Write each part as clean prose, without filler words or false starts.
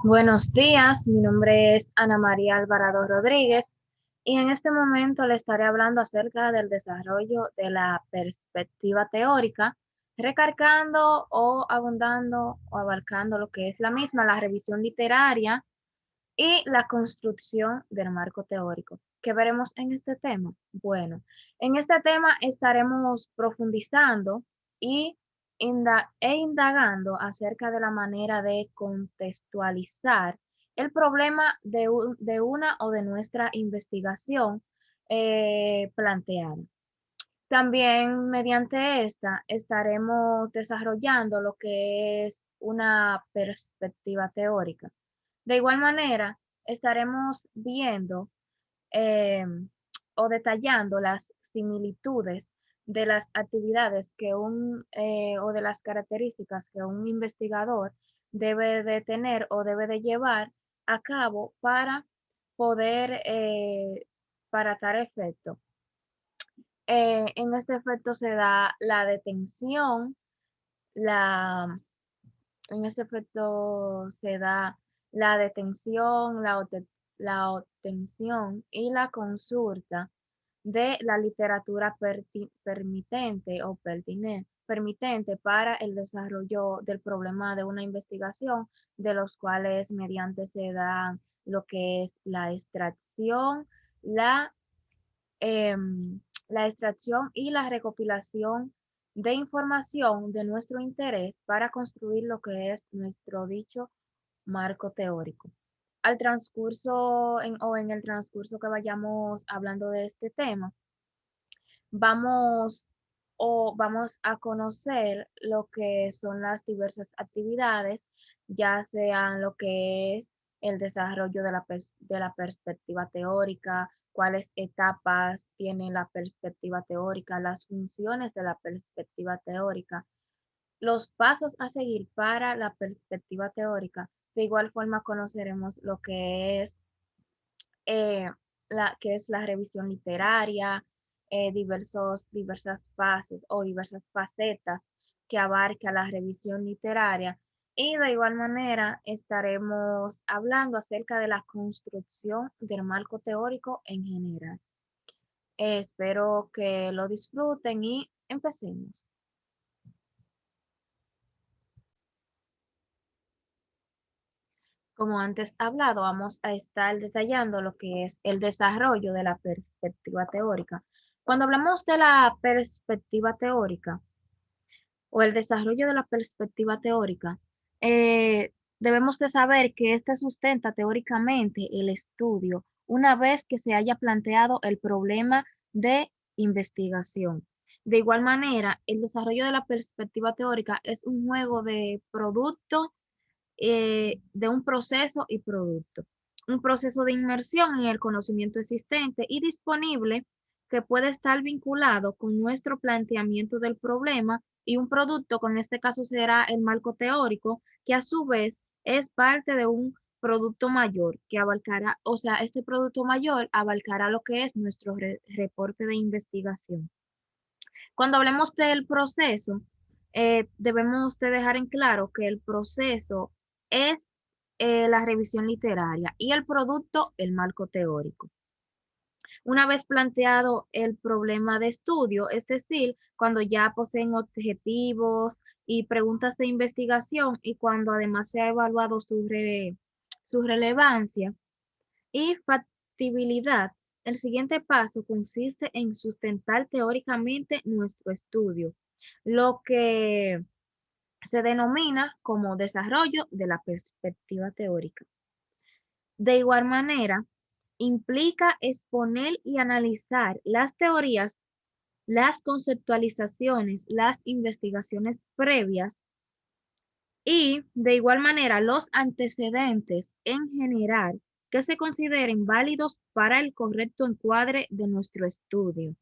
Buenos días, mi nombre es Ana María Alvarado Rodríguez y en este momento le estaré hablando acerca del desarrollo de la perspectiva teórica, recargando o abundando o abarcando lo que es la misma, la revisión literaria y la construcción del marco teórico. ¿Qué veremos en este tema? Bueno, en este tema estaremos profundizando y indagando acerca de la manera de contextualizar el problema de una o de nuestra investigación planteada. También mediante esta estaremos desarrollando lo que es una perspectiva teórica. De igual manera, estaremos viendo eh, o detallando las similitudes de las actividades o de las características que un investigador debe de tener o debe de llevar a cabo para poder, para tal efecto. En este efecto se da la detención, la, en este efecto se da la detención, la obtención y la consulta de la literatura permitente para el desarrollo del problema de una investigación, de los cuales mediante se dan lo que es la la extracción y la recopilación de información de nuestro interés para construir lo que es nuestro dicho marco teórico. O en el transcurso que vayamos hablando de este tema, vamos vamos a conocer lo que son las diversas actividades, ya sean lo que es el desarrollo de la perspectiva teórica, cuáles etapas tiene la perspectiva teórica, las funciones de la perspectiva teórica, los pasos a seguir para la perspectiva teórica. De igual forma conoceremos lo que es que es la revisión literaria, diversas fases o diversas facetas que abarca la revisión literaria. Y de igual manera estaremos hablando acerca de la construcción del marco teórico en general. Espero que lo disfruten y empecemos. Como antes hablado, vamos a estar detallando lo que es el desarrollo de la perspectiva teórica. Cuando hablamos de la perspectiva teórica o el desarrollo de la perspectiva teórica, debemos de saber que ésta sustenta teóricamente el estudio una vez que se haya planteado el problema de investigación. De igual manera, el desarrollo de la perspectiva teórica es un juego de producto de un proceso y producto. Un proceso de inmersión en el conocimiento existente y disponible que puede estar vinculado con nuestro planteamiento del problema y un producto, con este caso será el marco teórico, que a su vez es parte de un producto mayor que abarcará, o sea, este producto mayor abarcará lo que es nuestro reporte de investigación. Cuando hablemos del proceso, debemos de dejar en claro que el proceso es la revisión literaria y el producto el marco teórico. Una vez planteado el problema de estudio, es decir, cuando ya poseen objetivos y preguntas de investigación y cuando además se ha evaluado su relevancia, y factibilidad. El siguiente paso consiste en sustentar teóricamente nuestro estudio, lo que se denomina como desarrollo de la perspectiva teórica. De igual manera, implica exponer y analizar las teorías, las conceptualizaciones, las investigaciones previas y de igual manera los antecedentes en general que se consideren válidos para el correcto encuadre de nuestro estudio.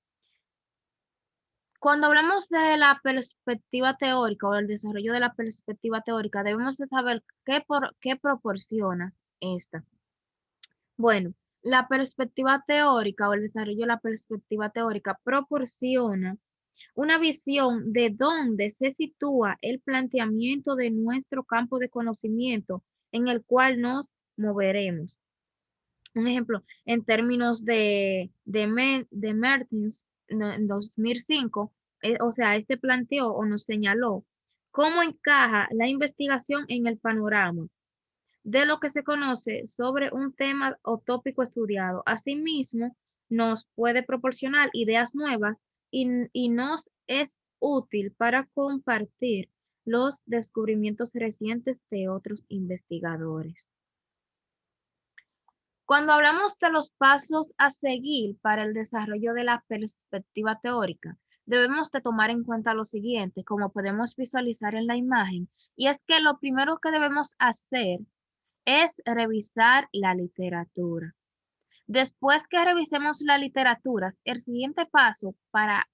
Cuando hablamos de la perspectiva teórica o del desarrollo de la perspectiva teórica, debemos de saber qué proporciona esta. Bueno, la perspectiva teórica o el desarrollo de la perspectiva teórica proporciona una visión de dónde se sitúa el planteamiento de nuestro campo de conocimiento en el cual nos moveremos. Un ejemplo, en términos de Mertens, en 2005, o sea, este planteó o nos señaló cómo encaja la investigación en el panorama de lo que se conoce sobre un tema o tópico estudiado. Asimismo, nos puede proporcionar ideas nuevas y nos es útil para compartir los descubrimientos recientes de otros investigadores. Cuando hablamos de los pasos a seguir para el desarrollo de la perspectiva teórica, debemos de tomar en cuenta lo siguiente, como podemos visualizar en la imagen, y es que lo primero que debemos hacer es revisar la literatura. Después que revisemos la literatura, el siguiente paso para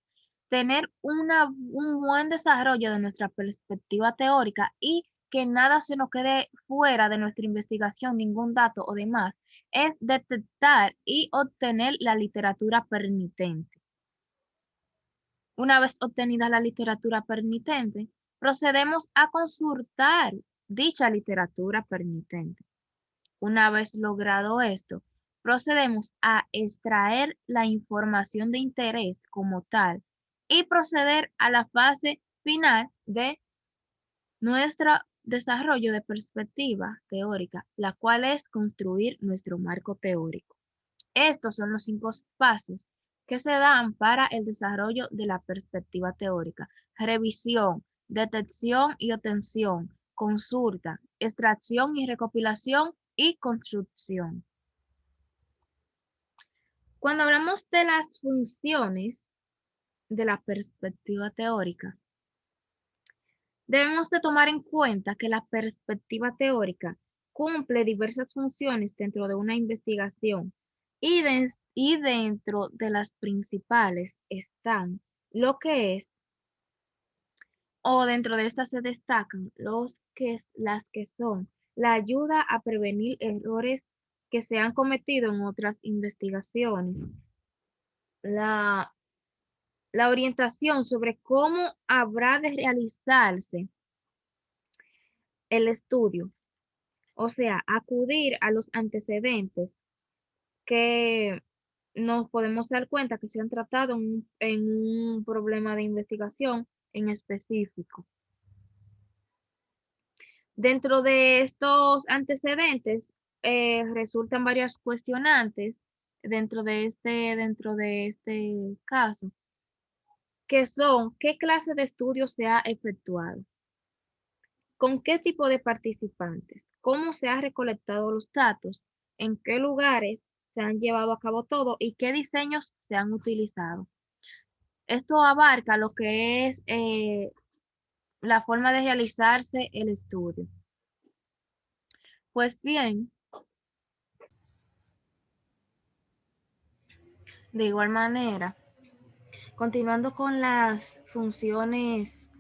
tener un buen desarrollo de nuestra perspectiva teórica y que nada se nos quede fuera de nuestra investigación, ningún dato o demás, es detectar y obtener la literatura permitente. Una vez obtenida la literatura permitente, procedemos a consultar dicha literatura permitente. Una vez logrado esto, procedemos a extraer la información de interés como tal y proceder a la fase final de nuestro desarrollo de perspectiva teórica, la cual es construir nuestro marco teórico. Estos son los 5 pasos que se dan para el desarrollo de la perspectiva teórica. Revisión, detección y obtención, consulta, extracción y recopilación y construcción. Cuando hablamos de las funciones de la perspectiva teórica, debemos de tomar en cuenta que la perspectiva teórica cumple diversas funciones dentro de una investigación y dentro de las principales están lo que es, o dentro de estas se destacan las que son la ayuda a prevenir errores que se han cometido en otras investigaciones, la, la orientación sobre cómo habrá de realizarse el estudio. O sea, acudir a los antecedentes que nos podemos dar cuenta que se han tratado en un problema de investigación en específico. Dentro de estos antecedentes resultan varias cuestionantes dentro de este caso, que son qué clase de estudio se ha efectuado, con qué tipo de participantes, cómo se han recolectado los datos, en qué lugares se han llevado a cabo todo y qué diseños se han utilizado. Esto abarca lo que es la forma de realizarse el estudio. Pues bien, de igual manera, continuando con las funciones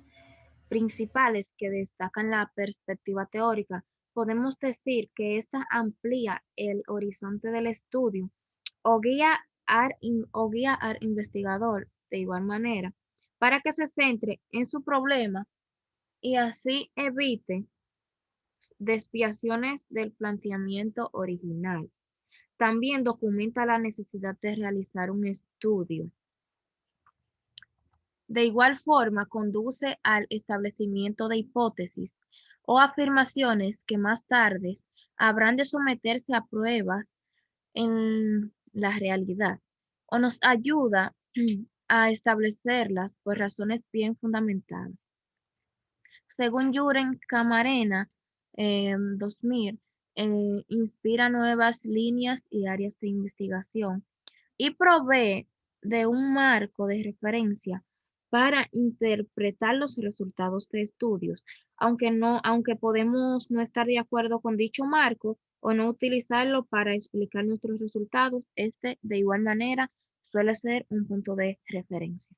principales que destacan la perspectiva teórica, podemos decir que esta amplía el horizonte del estudio o guía al investigador de igual manera para que se centre en su problema y así evite desviaciones del planteamiento original. También documenta la necesidad de realizar un estudio. De igual forma, conduce al establecimiento de hipótesis o afirmaciones que más tarde habrán de someterse a pruebas en la realidad o nos ayuda a establecerlas por razones bien fundamentadas. Según Juren Camarena, 2000, inspira nuevas líneas y áreas de investigación y provee de un marco de referencia para interpretar los resultados de estudios, aunque podemos no estar de acuerdo con dicho marco o no utilizarlo para explicar nuestros resultados, este de igual manera suele ser un punto de referencia.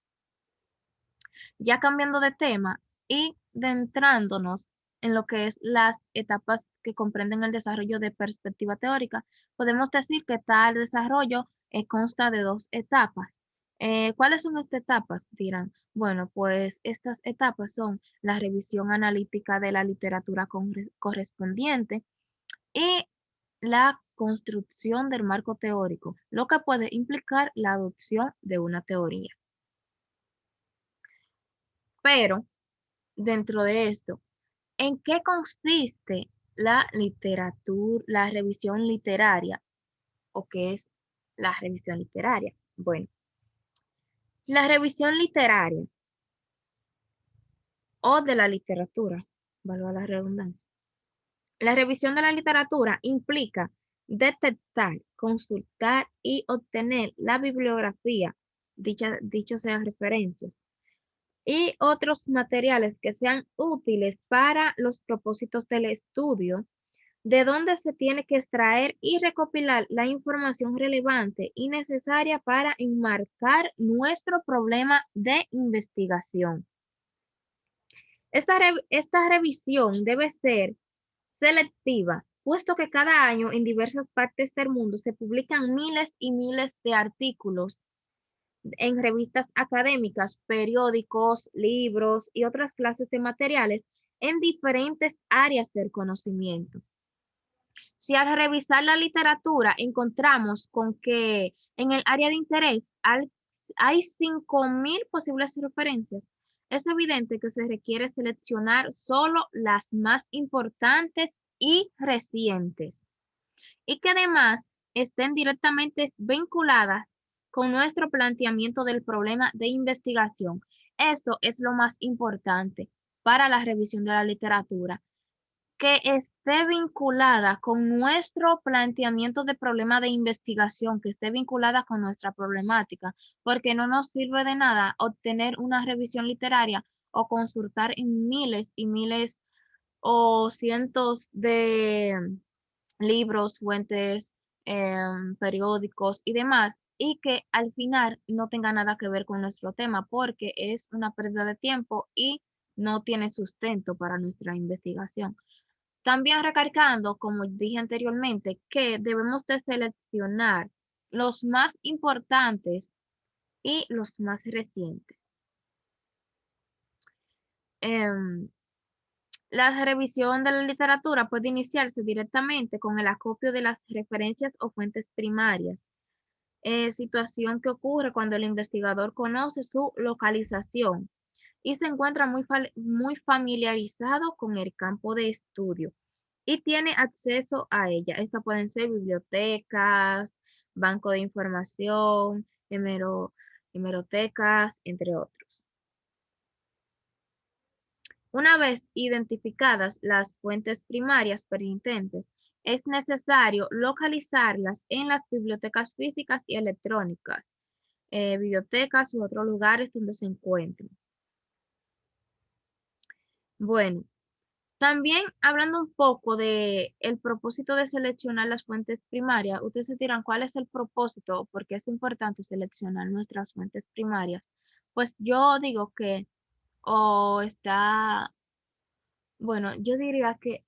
Ya cambiando de tema y adentrándonos en lo que es las etapas que comprenden el desarrollo de perspectiva teórica, podemos decir que tal desarrollo consta de 2 etapas. ¿Cuáles son estas etapas? Dirán. Bueno, pues estas etapas son la revisión analítica de la literatura correspondiente, y la construcción del marco teórico, lo que puede implicar la adopción de una teoría. Pero, dentro de esto, ¿en qué consiste la literatura, la revisión literaria o qué es la revisión literaria? Bueno, la revisión literaria o de la literatura, valga la redundancia. La revisión de la literatura implica detectar, consultar y obtener la bibliografía, dicho sean referencias, y otros materiales que sean útiles para los propósitos del estudio, de donde se tiene que extraer y recopilar la información relevante y necesaria para enmarcar nuestro problema de investigación. Esta revisión debe ser selectiva, puesto que cada año en diversas partes del mundo se publican miles y miles de artículos en revistas académicas, periódicos, libros y otras clases de materiales en diferentes áreas del conocimiento. Si al revisar la literatura encontramos con que en el área de interés hay 5.000 posibles referencias, es evidente que se requiere seleccionar solo las más importantes y recientes, y que además estén directamente vinculadas con nuestro planteamiento del problema de investigación. Esto es lo más importante para la revisión de la literatura, que esté vinculada con nuestro planteamiento de problema de investigación, que esté vinculada con nuestra problemática, porque no nos sirve de nada obtener una revisión literaria o consultar en miles y miles o cientos de libros, fuentes, periódicos y demás, y que al final no tenga nada que ver con nuestro tema, porque es una pérdida de tiempo y no tiene sustento para nuestra investigación. También recargando, como dije anteriormente, que debemos de seleccionar los más importantes y los más recientes. Em, la revisión de la literatura puede iniciarse directamente con el acopio de las referencias o fuentes primarias, situación que ocurre cuando el investigador conoce su localización y se encuentra muy familiarizado con el campo de estudio y tiene acceso a ella. Estas pueden ser bibliotecas, banco de información, hemerotecas, entre otros. Una vez identificadas las fuentes primarias pertinentes, es necesario localizarlas en las bibliotecas físicas y electrónicas, bibliotecas u otros lugares donde se encuentren. Bueno, también hablando un poco de el propósito de seleccionar las fuentes primarias, ustedes se dirán cuál es el propósito, por qué es importante seleccionar nuestras fuentes primarias. Pues yo digo que o está, bueno, yo diría que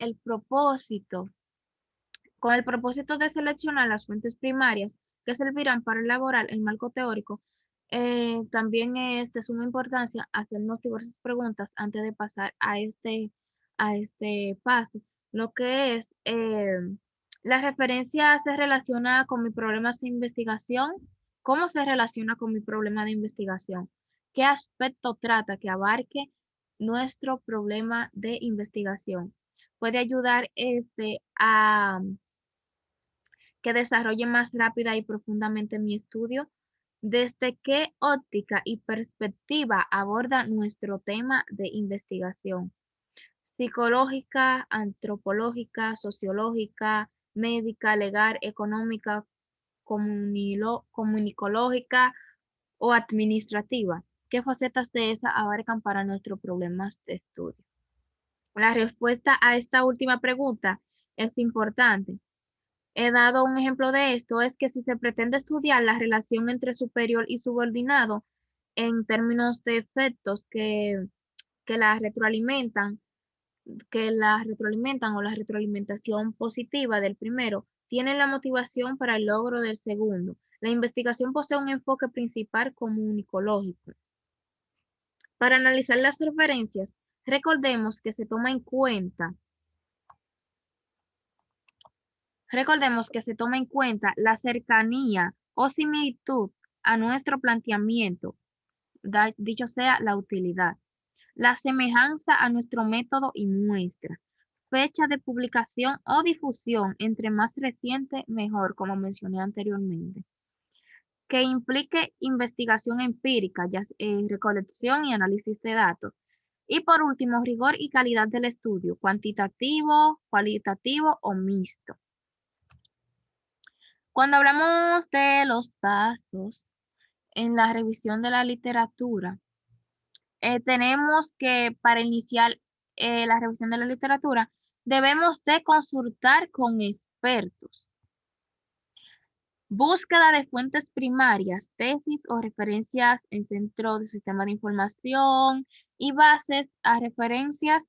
con el propósito de seleccionar las fuentes primarias que servirán para elaborar el marco teórico, también es de suma importancia hacernos diversas preguntas antes de pasar a este paso. Lo que es, la referencia se relaciona con mi problema de investigación. ¿Cómo se relaciona con mi problema de investigación? ¿Qué aspecto trata que abarque nuestro problema de investigación? Puede ayudar a que desarrolle más rápida y profundamente mi estudio. ¿Desde qué óptica y perspectiva aborda nuestro tema de investigación? Psicológica, antropológica, sociológica, médica, legal, económica, comunicológica o administrativa. ¿Qué facetas de esa abarcan para nuestros problemas de estudio? La respuesta a esta última pregunta es importante. He dado un ejemplo de esto, es que si se pretende estudiar la relación entre superior y subordinado en términos de efectos que la retroalimentan, o la retroalimentación positiva del primero, tiene la motivación para el logro del segundo. La investigación posee un enfoque principal comunicológico. Para analizar las referencias, recordemos que se toma en cuenta Recordemos que se toma en cuenta la cercanía o similitud a nuestro planteamiento, dicho sea la utilidad, la semejanza a nuestro método y muestra, fecha de publicación o difusión, entre más reciente mejor, como mencioné anteriormente, que implique investigación empírica, recolección y análisis de datos. Y por último, rigor y calidad del estudio, cuantitativo, cualitativo o mixto. Cuando hablamos de los pasos en la revisión de la literatura, tenemos que para iniciar la revisión de la literatura, debemos de consultar con expertos. Búsqueda de fuentes primarias, tesis o referencias en centros de sistema de información y bases a referencias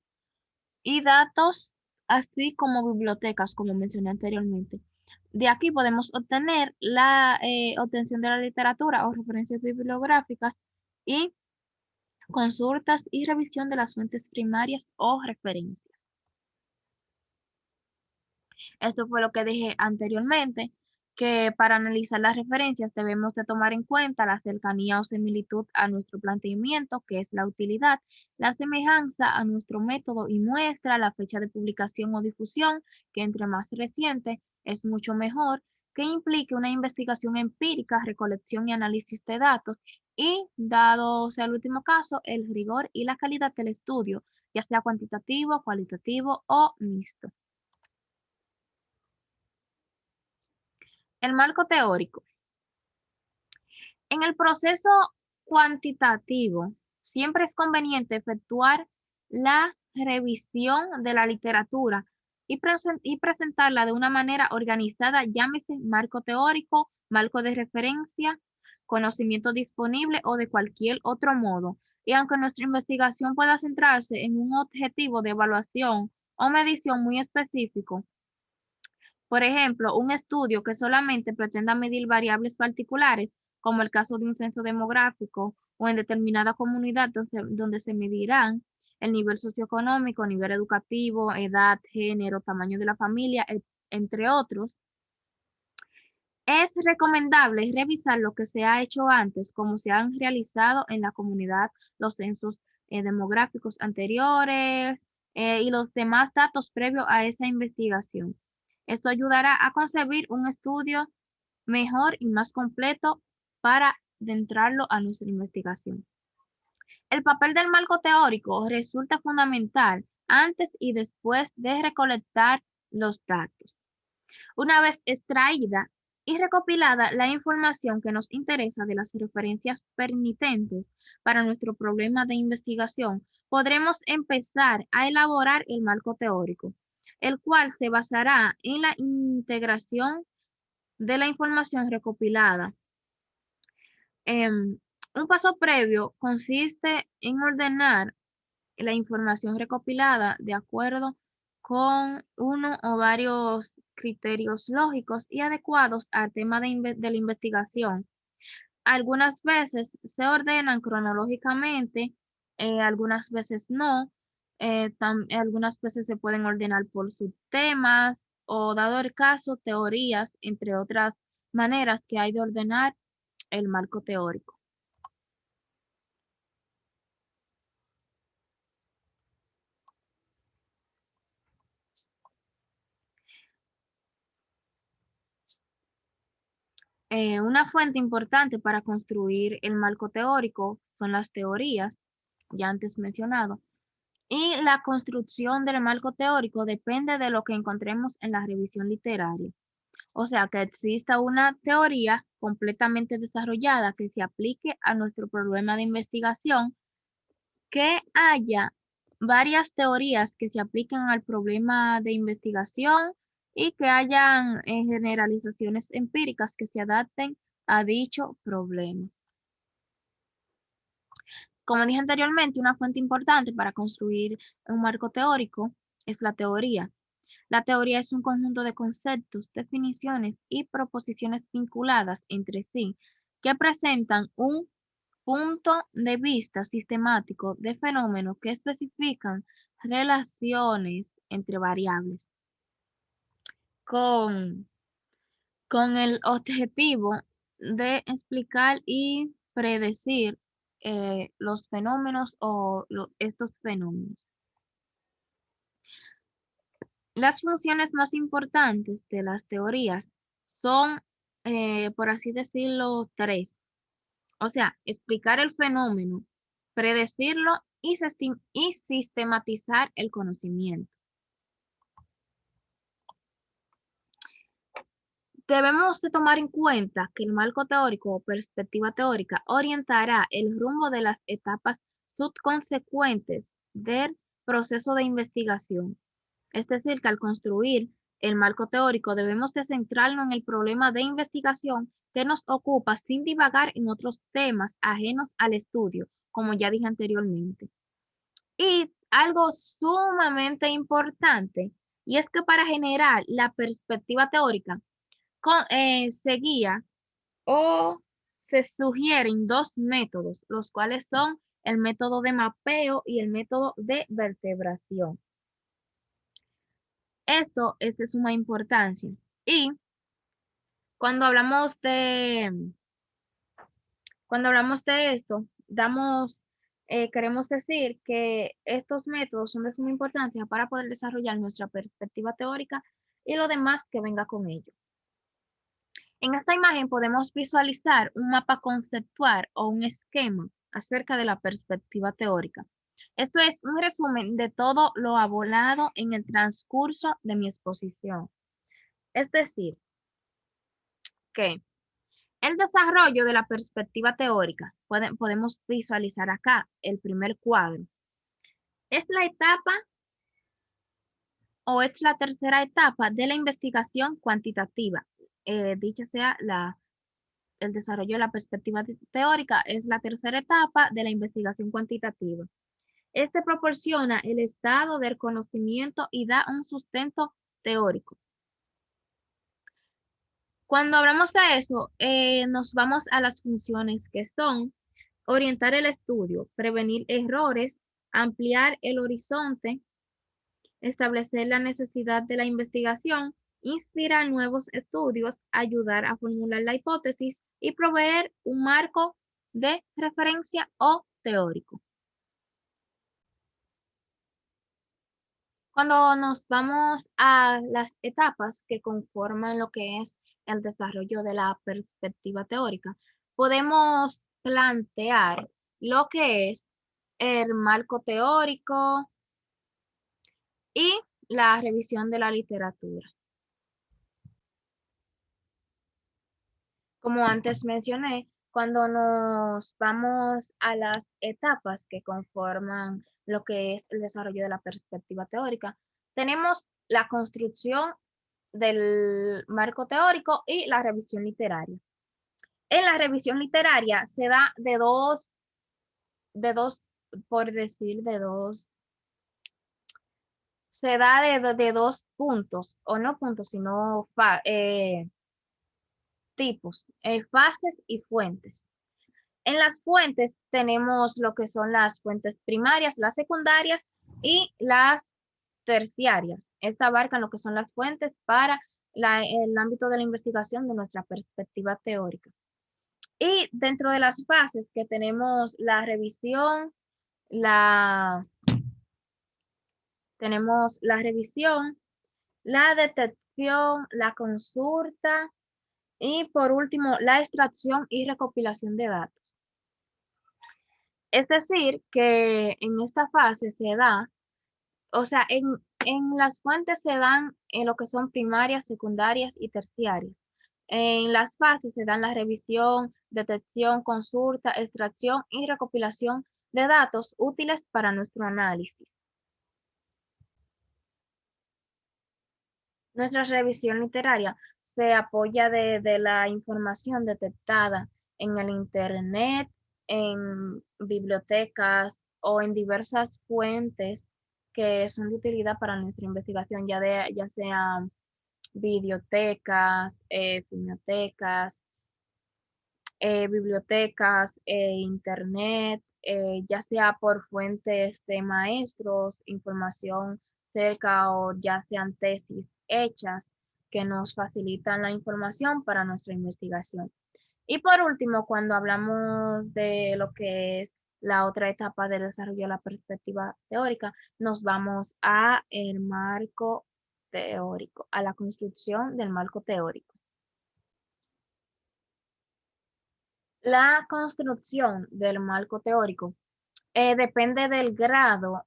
y datos, así como bibliotecas, como mencioné anteriormente. De aquí podemos obtener la obtención de la literatura o referencias bibliográficas y consultas y revisión de las fuentes primarias o referencias. Esto fue lo que dije anteriormente, que para analizar las referencias debemos de tomar en cuenta la cercanía o similitud a nuestro planteamiento, que es la utilidad, la semejanza a nuestro método y muestra, la fecha de publicación o difusión, que entre más reciente es mucho mejor, que implique una investigación empírica, recolección y análisis de datos, y dado sea el último caso, el rigor y la calidad del estudio, ya sea cuantitativo, cualitativo o mixto. El marco teórico. En el proceso cuantitativo, siempre es conveniente efectuar la revisión de la literatura y presentarla de una manera organizada, llámese marco teórico, marco de referencia, conocimiento disponible o de cualquier otro modo. Y aunque nuestra investigación pueda centrarse en un objetivo de evaluación o medición muy específico, por ejemplo, un estudio que solamente pretenda medir variables particulares, como el caso de un censo demográfico o en determinada comunidad donde se medirán el nivel socioeconómico, nivel educativo, edad, género, tamaño de la familia, entre otros, es recomendable revisar lo que se ha hecho antes, como se han realizado en la comunidad los censos demográficos anteriores y los demás datos previos a esa investigación. Esto ayudará a concebir un estudio mejor y más completo para adentrarlo a nuestra investigación. El papel del marco teórico resulta fundamental antes y después de recolectar los datos. Una vez extraída y recopilada la información que nos interesa de las referencias pertinentes para nuestro problema de investigación, podremos empezar a elaborar el marco teórico, el cual se basará en la integración de la información recopilada. Un paso previo consiste en ordenar la información recopilada de acuerdo con uno o varios criterios lógicos y adecuados al tema de la investigación. Algunas veces se ordenan cronológicamente, algunas veces no. Algunas veces se pueden ordenar por subtemas o, dado el caso, teorías, entre otras maneras que hay de ordenar el marco teórico. Una fuente importante para construir el marco teórico son las teorías, ya antes mencionado, y la construcción del marco teórico depende de lo que encontremos en la revisión literaria. O sea, que exista una teoría completamente desarrollada que se aplique a nuestro problema de investigación, que haya varias teorías que se apliquen al problema de investigación y que hayan generalizaciones empíricas que se adapten a dicho problema. Como dije anteriormente, una fuente importante para construir un marco teórico es la teoría. La teoría es un conjunto de conceptos, definiciones y proposiciones vinculadas entre sí que presentan un punto de vista sistemático de fenómenos que especifican relaciones entre variables. con el objetivo de explicar y predecir los fenómenos o estos fenómenos. Las funciones más importantes de las teorías son, por así decirlo, tres. O sea, explicar el fenómeno, predecirlo y sistematizar el conocimiento. Debemos de tomar en cuenta que el marco teórico o perspectiva teórica orientará el rumbo de las etapas subconsecuentes del proceso de investigación. Es decir, que al construir el marco teórico debemos de centrarnos en el problema de investigación que nos ocupa sin divagar en otros temas ajenos al estudio, como ya dije anteriormente. Y algo sumamente importante, y es que para generar la perspectiva teórica, se guía o se sugieren dos métodos, los cuales son el método de mapeo y el método de vertebración. Esto es de suma importancia. Y cuando hablamos de, cuando hablamos de esto, queremos decir que estos métodos son de suma importancia para poder desarrollar nuestra perspectiva teórica y lo demás que venga con ello. En esta imagen podemos visualizar un mapa conceptual o un esquema acerca de la perspectiva teórica. Esto es un resumen de todo lo abordado en el transcurso de mi exposición. Es decir, que el desarrollo de la perspectiva teórica, podemos visualizar acá el primer cuadro. Es la etapa o es la tercera etapa de la investigación cuantitativa. Dicha sea el desarrollo de la perspectiva teórica, es la tercera etapa de la investigación cuantitativa. Este proporciona el estado del conocimiento y da un sustento teórico. Cuando hablamos de eso, nos vamos a las funciones que son orientar el estudio, prevenir errores, ampliar el horizonte, establecer la necesidad de la investigación, inspirar nuevos estudios, ayudar a formular la hipótesis y proveer un marco de referencia o teórico. Cuando nos vamos a las etapas que conforman lo que es el desarrollo de la perspectiva teórica, podemos plantear lo que es el marco teórico y la revisión de la literatura. Como antes mencioné, cuando nos vamos a las etapas que conforman lo que es el desarrollo de la perspectiva teórica, tenemos la construcción del marco teórico y la revisión literaria. En la revisión literaria se da por decir, se da de dos puntos, o no puntos, sino tipos, fases y fuentes. En las fuentes tenemos lo que son las fuentes primarias, las secundarias y las terciarias. Esta abarcan lo que son las fuentes para el ámbito de la investigación de nuestra perspectiva teórica. Y dentro de las fases que tenemos la revisión, tenemos la revisión, la detección, la consulta y por último la extracción y recopilación de datos. Es decir, que en esta fase se da, o sea, en las fuentes se dan lo que son primarias, secundarias y terciarias. En las fases se dan la revisión, detección, consulta, extracción y recopilación de datos útiles para nuestro análisis. Nuestra revisión literaria se apoya de la información detectada en el Internet, en bibliotecas o en diversas fuentes que son de utilidad para nuestra investigación, ya sean bibliotecas, bibliotecas, bibliotecas, internet, ya sea por fuentes de maestros, información cerca o ya sean tesis hechas. que nos facilitan la información para nuestra investigación. Y por último, cuando hablamos de lo que es la otra etapa del desarrollo de la perspectiva teórica, nos vamos a el marco teórico, a la construcción del marco teórico. La construcción del marco teórico depende del grado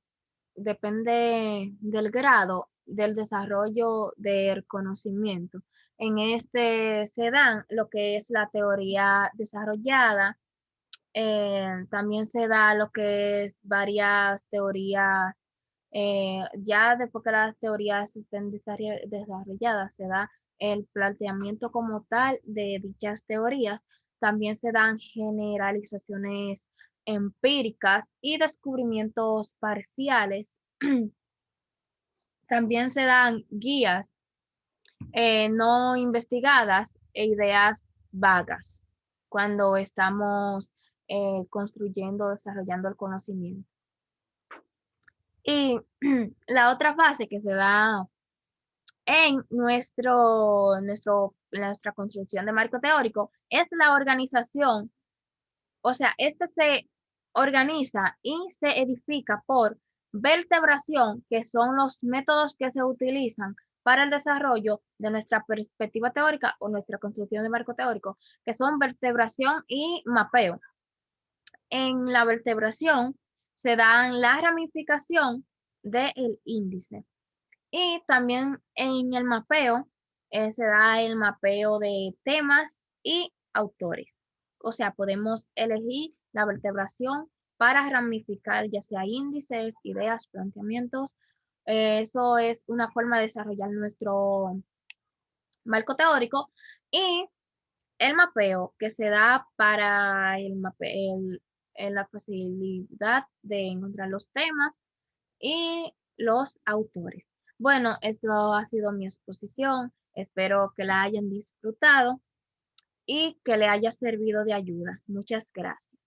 del desarrollo del conocimiento. En este se dan lo que es la teoría desarrollada, también se da lo que es varias teorías, ya después que las teorías estén desarrolladas, se da el planteamiento como tal de dichas teorías. También se dan generalizaciones empíricas y descubrimientos parciales. También se dan guías no investigadas e ideas vagas cuando estamos construyendo, desarrollando el conocimiento. Y la otra fase que se da en nuestra construcción de marco teórico es la organización. O sea, este se organiza y se edifica por vertebración, que son los métodos que se utilizan para el desarrollo de nuestra perspectiva teórica o nuestra construcción de marco teórico, que son vertebración y mapeo. En la vertebración se dan la ramificación del índice. Y también en el mapeo se da el mapeo de temas y autores. O sea, podemos elegir la vertebración para ramificar ya sea índices, ideas, planteamientos. Eso es una forma de desarrollar nuestro marco teórico. Y el mapeo que se da para la facilidad de encontrar los temas y los autores. Bueno, esto ha sido mi exposición. Espero que la hayan disfrutado y que le haya servido de ayuda. Muchas gracias.